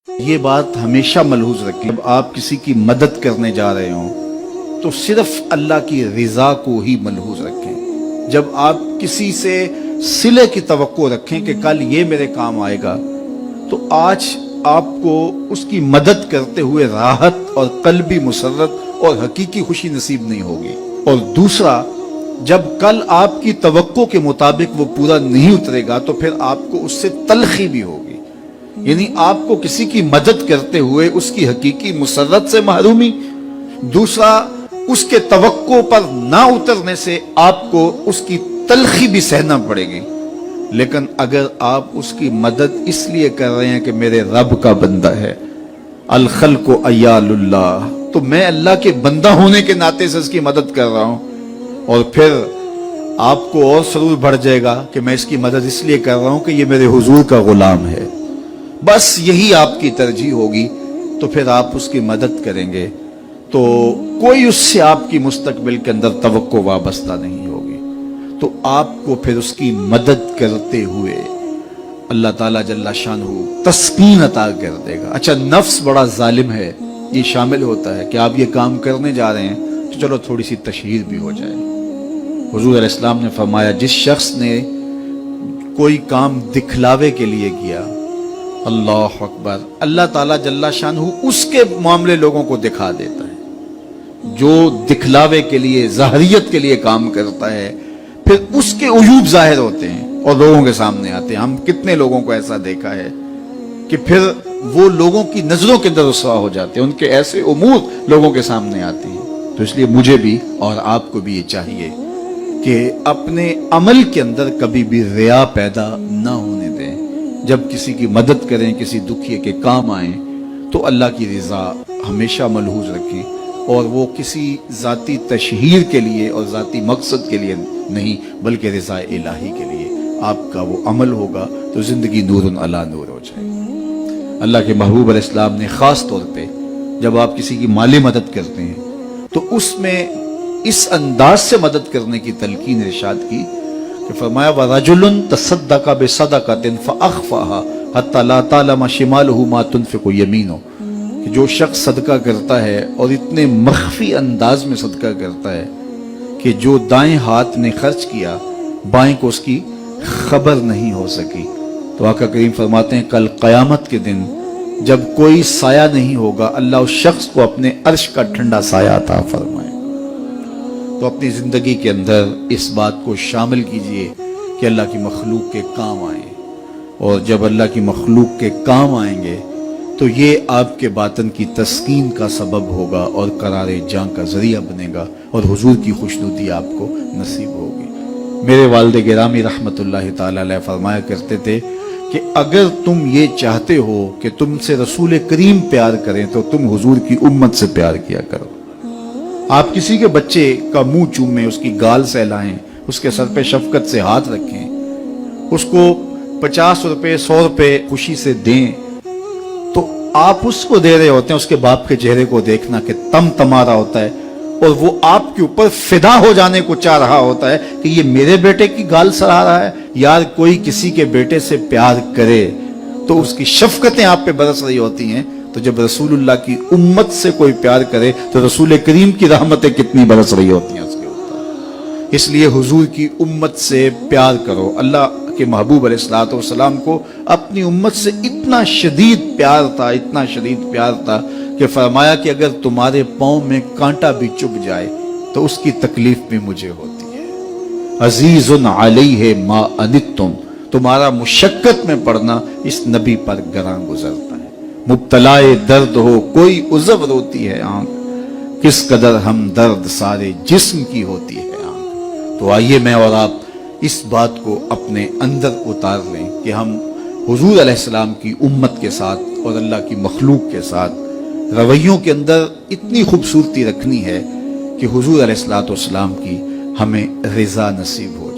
یہ بات ہمیشہ ملحوظ رکھیں، جب آپ کسی کی مدد کرنے جا رہے ہوں تو صرف اللہ کی رضا کو ہی ملحوظ رکھیں۔ جب آپ کسی سے صلے کی توقع رکھیں کہ کل یہ میرے کام آئے گا، تو آج آپ کو اس کی مدد کرتے ہوئے راحت اور قلبی مسرت اور حقیقی خوشی نصیب نہیں ہوگی۔ اور دوسرا، جب کل آپ کی توقع کے مطابق وہ پورا نہیں اترے گا تو پھر آپ کو اس سے تلخی بھی ہوگی، یعنی آپ کو کسی کی مدد کرتے ہوئے اس کی حقیقی مسرت سے محرومی، دوسرا اس کے توقع پر نہ اترنے سے آپ کو اس کی تلخی بھی سہنا پڑے گی۔ لیکن اگر آپ اس کی مدد اس لیے کر رہے ہیں کہ میرے رب کا بندہ ہے، الخلق عیال اللہ، تو میں اللہ کے بندہ ہونے کے ناطے سے اس کی مدد کر رہا ہوں، اور پھر آپ کو اور سرور بڑھ جائے گا کہ میں اس کی مدد اس لیے کر رہا ہوں کہ یہ میرے حضور کا غلام ہے، بس یہی آپ کی ترجیح ہوگی، تو پھر آپ اس کی مدد کریں گے تو کوئی اس سے آپ کی مستقبل کے اندر توقع وابستہ نہیں ہوگی، تو آپ کو پھر اس کی مدد کرتے ہوئے اللہ تعالیٰ جل شانہ تسکین عطا کر دے گا۔ اچھا، نفس بڑا ظالم ہے، یہ شامل ہوتا ہے کہ آپ یہ کام کرنے جا رہے ہیں تو چلو تھوڑی سی تشہیر بھی ہو جائے۔ حضور علیہ السلام نے فرمایا، جس شخص نے کوئی کام دکھلاوے کے لیے کیا، اللہ اکبر، اللہ تعالیٰ جل شانہ اس کے معاملے لوگوں کو دکھا دیتا ہے۔ جو دکھلاوے کے لیے، ظاہریت کے لیے کام کرتا ہے، پھر اس کے عیوب ظاہر ہوتے ہیں اور لوگوں کے سامنے آتے ہیں۔ ہم کتنے لوگوں کو ایسا دیکھا ہے کہ پھر وہ لوگوں کی نظروں کے اندر رسوا ہو جاتے ہیں، ان کے ایسے امور لوگوں کے سامنے آتے ہیں۔ تو اس لیے مجھے بھی اور آپ کو بھی یہ چاہیے کہ اپنے عمل کے اندر کبھی بھی ریا پیدا نہ ہونے دیں۔ جب کسی کی مدد کریں، کسی دکھیے کے کام آئیں، تو اللہ کی رضا ہمیشہ ملحوظ رکھیں، اور وہ کسی ذاتی تشہیر کے لیے اور ذاتی مقصد کے لیے نہیں، بلکہ رضا الہی کے لیے آپ کا وہ عمل ہوگا تو زندگی نور علی نور ہو جائے گی۔ اللہ کے محبوب علیہ السلام نے خاص طور پہ جب آپ کسی کی مالی مدد کرتے ہیں تو اس میں اس انداز سے مدد کرنے کی تلقین ارشاد کی کہ فرمایا، وَرَجُلٌ تَصَدَّقَ بِصَدَقَةٍ فَأَخْفَاهَا حَتَّى لَا تَعْلَمَ شِمَالُهُ مَا تُنْفِقُ يَمِينُهُ، کہ جو شخص صدقہ کرتا ہے اور اتنے مخفی انداز میں صدقہ کرتا ہے کہ جو دائیں ہاتھ نے خرچ کیا، بائیں کو اس کی خبر نہیں ہو سکی، تو آقا کریم فرماتے ہیں کل قیامت کے دن جب کوئی سایہ نہیں ہوگا، اللہ اس شخص کو اپنے عرش کا ٹھنڈا سایہ عطا فرمائے۔ تو اپنی زندگی کے اندر اس بات کو شامل کیجئے کہ اللہ کی مخلوق کے کام آئیں، اور جب اللہ کی مخلوق کے کام آئیں گے تو یہ آپ کے باطن کی تسکین کا سبب ہوگا اور قرار جاں کا ذریعہ بنے گا، اور حضور کی خوشنودی آپ کو نصیب ہوگی۔ میرے والد گرامی رحمت اللہ تعالی علیہ فرمایا کرتے تھے کہ اگر تم یہ چاہتے ہو کہ تم سے رسول کریم پیار کریں تو تم حضور کی امت سے پیار کیا کرو۔ آپ کسی کے بچے کا منہ چومیں، اس کی گال سہلائیں، اس کے سر پہ شفقت سے ہاتھ رکھیں، اس کو 50 روپے 100 روپے خوشی سے دیں، تو آپ اس کو دے رہے ہوتے ہیں، اس کے باپ کے چہرے کو دیکھنا کہ تم تمہارا ہوتا ہے، اور وہ آپ کے اوپر فدا ہو جانے کو چاہ رہا ہوتا ہے کہ یہ میرے بیٹے کی گال سڑا رہا ہے۔ یار، کوئی کسی کے بیٹے سے پیار کرے تو اس کی شفقتیں آپ پہ برس رہی ہوتی ہیں، تو جب رسول اللہ کی امت سے کوئی پیار کرے تو رسول کریم کی رحمتیں کتنی برس رہی ہوتی ہیں اس کے اوپر۔ اس لیے حضور کی امت سے پیار کرو۔ اللہ کے محبوب علیہ الصلوۃ والسلام کو اپنی امت سے اتنا شدید پیار تھا، اتنا شدید پیار تھا کہ فرمایا کہ اگر تمہارے پاؤں میں کانٹا بھی چبھ جائے تو اس کی تکلیف بھی مجھے ہوتی ہے۔ عزیز علیہ ما عنتم، تمہارا مشقت میں پڑنا اس نبی پر گراں گزرتا ہے۔ مبتلائے درد ہو کوئی عذر روتی ہے آنکھ، کس قدر ہم درد سارے جسم کی ہوتی ہے آنکھ۔ تو آئیے میں اور آپ اس بات کو اپنے اندر اتار لیں کہ ہم حضور علیہ السلام کی امت کے ساتھ اور اللہ کی مخلوق کے ساتھ رویوں کے اندر اتنی خوبصورتی رکھنی ہے کہ حضور علیہ السلام کی ہمیں رضا نصیب ہو۔